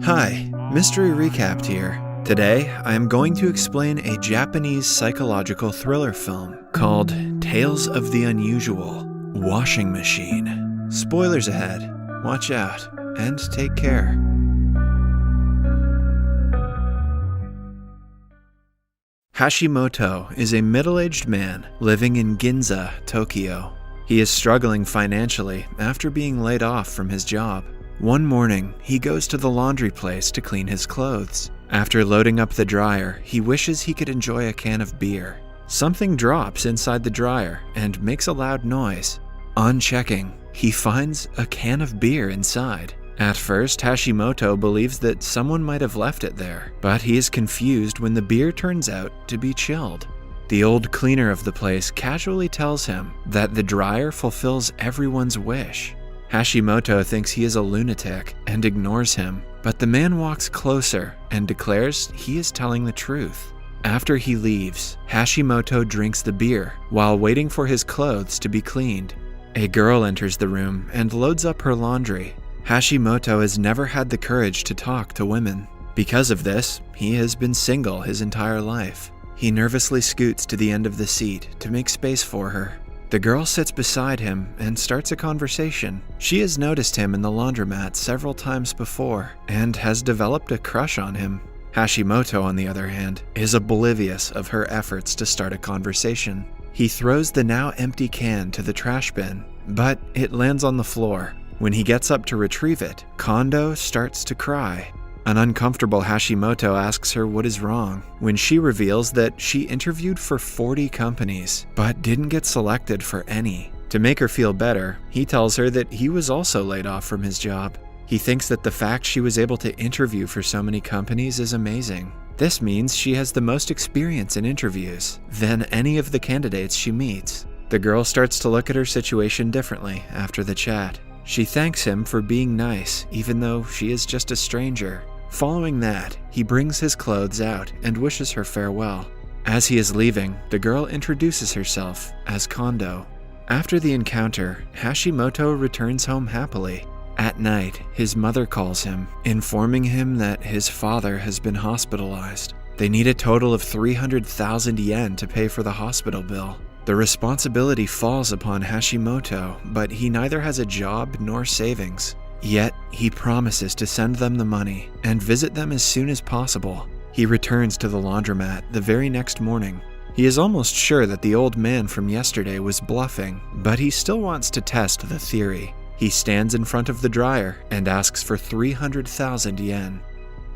Hi, Mystery Recapped here. Today, I am going to explain a Japanese psychological thriller film called Tales of the Unusual Washing Machine. Spoilers ahead. Watch out and take care. Hashimoto is a middle-aged man living in Ginza, Tokyo. He is struggling financially after being laid off from his job. One morning, he goes to the laundry place to clean his clothes. After loading up the dryer, he wishes he could enjoy a can of beer. Something drops inside the dryer and makes a loud noise. On checking, he finds a can of beer inside. At first, Hashimoto believes that someone might have left it there, but he is confused when the beer turns out to be chilled. The old cleaner of the place casually tells him that the dryer fulfills everyone's wish. Hashimoto thinks he is a lunatic and ignores him, but the man walks closer and declares he is telling the truth. After he leaves, Hashimoto drinks the beer while waiting for his clothes to be cleaned. A girl enters the room and loads up her laundry. Hashimoto has never had the courage to talk to women. Because of this, he has been single his entire life. He nervously scoots to the end of the seat to make space for her. The girl sits beside him and starts a conversation. She has noticed him in the laundromat several times before and has developed a crush on him. Hashimoto, on the other hand, is oblivious of her efforts to start a conversation. He throws the now empty can to the trash bin, but it lands on the floor. When he gets up to retrieve it, Kondo starts to cry. An uncomfortable Hashimoto asks her what is wrong, when she reveals that she interviewed for 40 companies, but didn't get selected for any. To make her feel better, he tells her that he was also laid off from his job. He thinks that the fact she was able to interview for so many companies is amazing. This means she has the most experience in interviews than any of the candidates she meets. The girl starts to look at her situation differently after the chat. She thanks him for being nice, even though she is just a stranger. Following that, he brings his clothes out and wishes her farewell. As he is leaving, the girl introduces herself as Kondo. After the encounter, Hashimoto returns home happily. At night, his mother calls him, informing him that his father has been hospitalized. They need a total of 300,000 yen to pay for the hospital bill. The responsibility falls upon Hashimoto, but he neither has a job nor savings. Yet, he promises to send them the money and visit them as soon as possible. He returns to the laundromat the very next morning. He is almost sure that the old man from yesterday was bluffing, but he still wants to test the theory. He stands in front of the dryer and asks for 300,000 yen.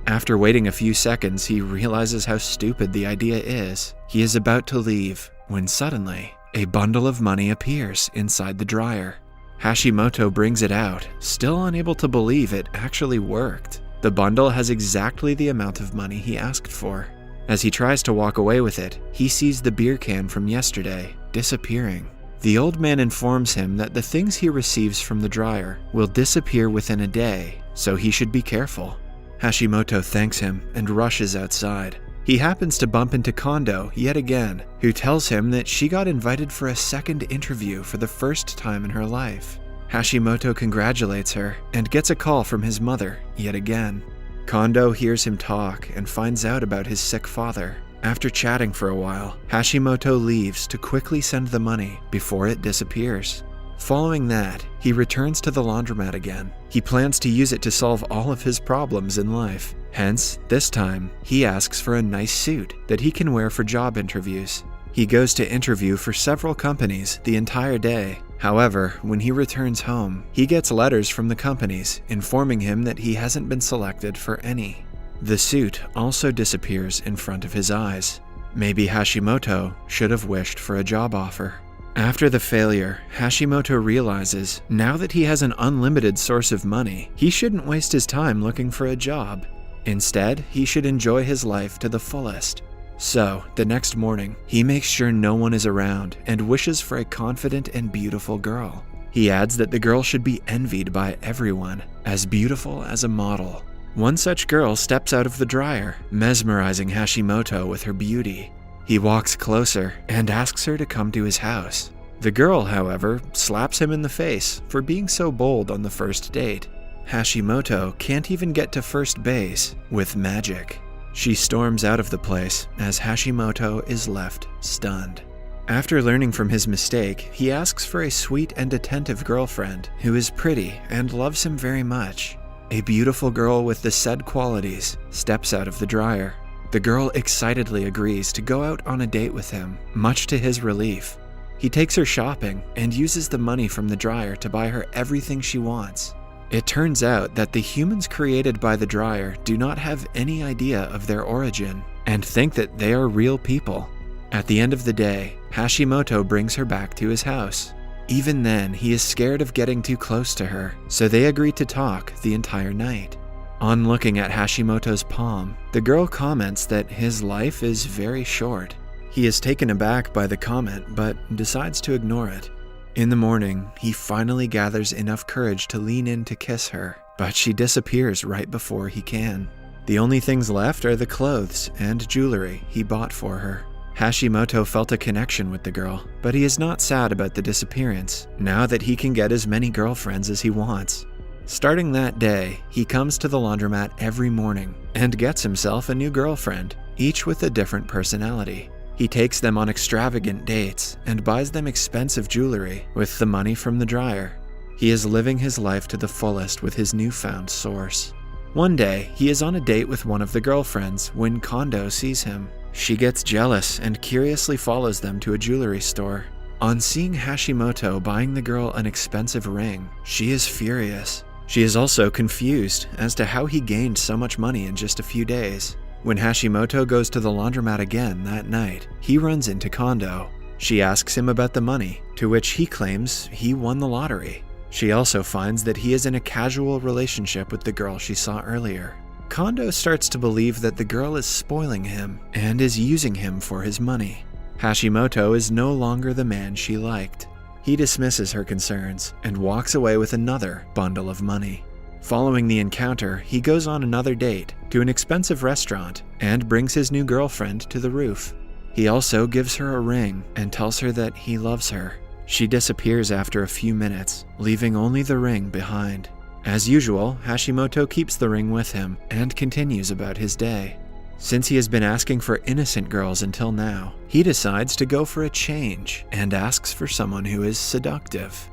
After waiting a few seconds, he realizes how stupid the idea is. He is about to leave when suddenly, a bundle of money appears inside the dryer. Hashimoto brings it out, still unable to believe it actually worked. The bundle has exactly the amount of money he asked for. As he tries to walk away with it, he sees the beer can from yesterday disappearing. The old man informs him that the things he receives from the dryer will disappear within a day, so he should be careful. Hashimoto thanks him and rushes outside. He happens to bump into Kondo yet again, who tells him that she got invited for a second interview for the first time in her life. Hashimoto congratulates her and gets a call from his mother yet again. Kondo hears him talk and finds out about his sick father. After chatting for a while, Hashimoto leaves to quickly send the money before it disappears. Following that, he returns to the laundromat again. He plans to use it to solve all of his problems in life. Hence, this time, he asks for a nice suit that he can wear for job interviews. He goes to interview for several companies the entire day. However, when he returns home, he gets letters from the companies informing him that he hasn't been selected for any. The suit also disappears in front of his eyes. Maybe Hashimoto should have wished for a job offer. After the failure, Hashimoto realizes now that he has an unlimited source of money, he shouldn't waste his time looking for a job. Instead, he should enjoy his life to the fullest. So, the next morning, he makes sure no one is around and wishes for a confident and beautiful girl. He adds that the girl should be envied by everyone, as beautiful as a model. One such girl steps out of the dryer, mesmerizing Hashimoto with her beauty. He walks closer and asks her to come to his house. The girl, however, slaps him in the face for being so bold on the first date. Hashimoto can't even get to first base with magic. She storms out of the place as Hashimoto is left stunned. After learning from his mistake, he asks for a sweet and attentive girlfriend who is pretty and loves him very much. A beautiful girl with the said qualities steps out of the dryer. The girl excitedly agrees to go out on a date with him, much to his relief. He takes her shopping and uses the money from the dryer to buy her everything she wants. It turns out that the humans created by the dryer do not have any idea of their origin and think that they are real people. At the end of the day, Hashimoto brings her back to his house. Even then, he is scared of getting too close to her, so they agree to talk the entire night. On looking at Hashimoto's palm, the girl comments that his life is very short. He is taken aback by the comment, but decides to ignore it. In the morning, he finally gathers enough courage to lean in to kiss her, but she disappears right before he can. The only things left are the clothes and jewelry he bought for her. Hashimoto felt a connection with the girl, but he is not sad about the disappearance, now that he can get as many girlfriends as he wants. Starting that day, he comes to the laundromat every morning and gets himself a new girlfriend, each with a different personality. He takes them on extravagant dates and buys them expensive jewelry with the money from the dryer. He is living his life to the fullest with his newfound source. One day, he is on a date with one of the girlfriends when Kondo sees him. She gets jealous and curiously follows them to a jewelry store. On seeing Hashimoto buying the girl an expensive ring, she is furious. She is also confused as to how he gained so much money in just a few days. When Hashimoto goes to the laundromat again that night, he runs into Kondo. She asks him about the money, to which he claims he won the lottery. She also finds that he is in a casual relationship with the girl she saw earlier. Kondo starts to believe that the girl is spoiling him and is using him for his money. Hashimoto is no longer the man she liked. He dismisses her concerns and walks away with another bundle of money. Following the encounter, he goes on another date to an expensive restaurant and brings his new girlfriend to the roof. He also gives her a ring and tells her that he loves her. She disappears after a few minutes, leaving only the ring behind. As usual, Hashimoto keeps the ring with him and continues about his day. Since he has been asking for innocent girls until now, he decides to go for a change and asks for someone who is seductive.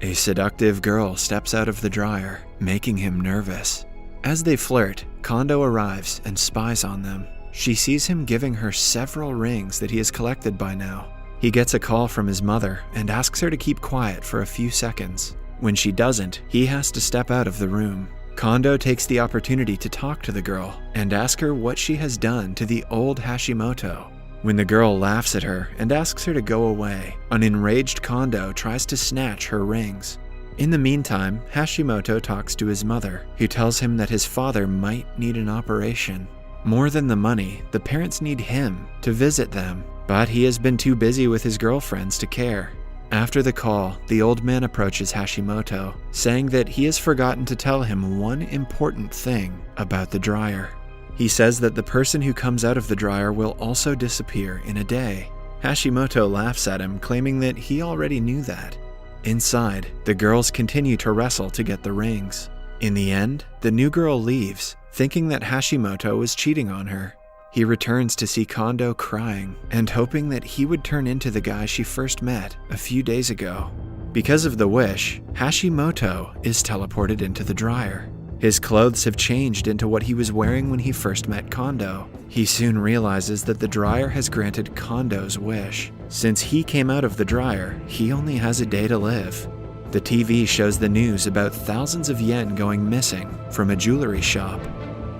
A seductive girl steps out of the dryer, making him nervous. As they flirt, Kondo arrives and spies on them. She sees him giving her several rings that he has collected by now. He gets a call from his mother and asks her to keep quiet for a few seconds. When she doesn't, he has to step out of the room. Kondo takes the opportunity to talk to the girl and ask her what she has done to the old Hashimoto. When the girl laughs at her and asks her to go away, an enraged Kondo tries to snatch her rings. In the meantime, Hashimoto talks to his mother, who tells him that his father might need an operation. More than the money, the parents need him to visit them, but he has been too busy with his girlfriends to care. After the call, the old man approaches Hashimoto, saying that he has forgotten to tell him one important thing about the dryer. He says that the person who comes out of the dryer will also disappear in a day. Hashimoto laughs at him, claiming that he already knew that. Inside, the girls continue to wrestle to get the rings. In the end, the new girl leaves, thinking that Hashimoto was cheating on her. He returns to see Kondo crying and hoping that he would turn into the guy she first met a few days ago. Because of the wish, Hashimoto is teleported into the dryer. His clothes have changed into what he was wearing when he first met Kondo. He soon realizes that the dryer has granted Kondo's wish. Since he came out of the dryer, he only has a day to live. The TV shows the news about thousands of yen going missing from a jewelry shop.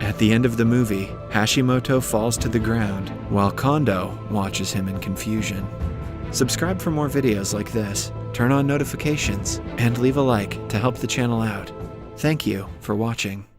At the end of the movie, Hashimoto falls to the ground while Kondo watches him in confusion. Subscribe for more videos like this, turn on notifications, and leave a like to help the channel out. Thank you for watching.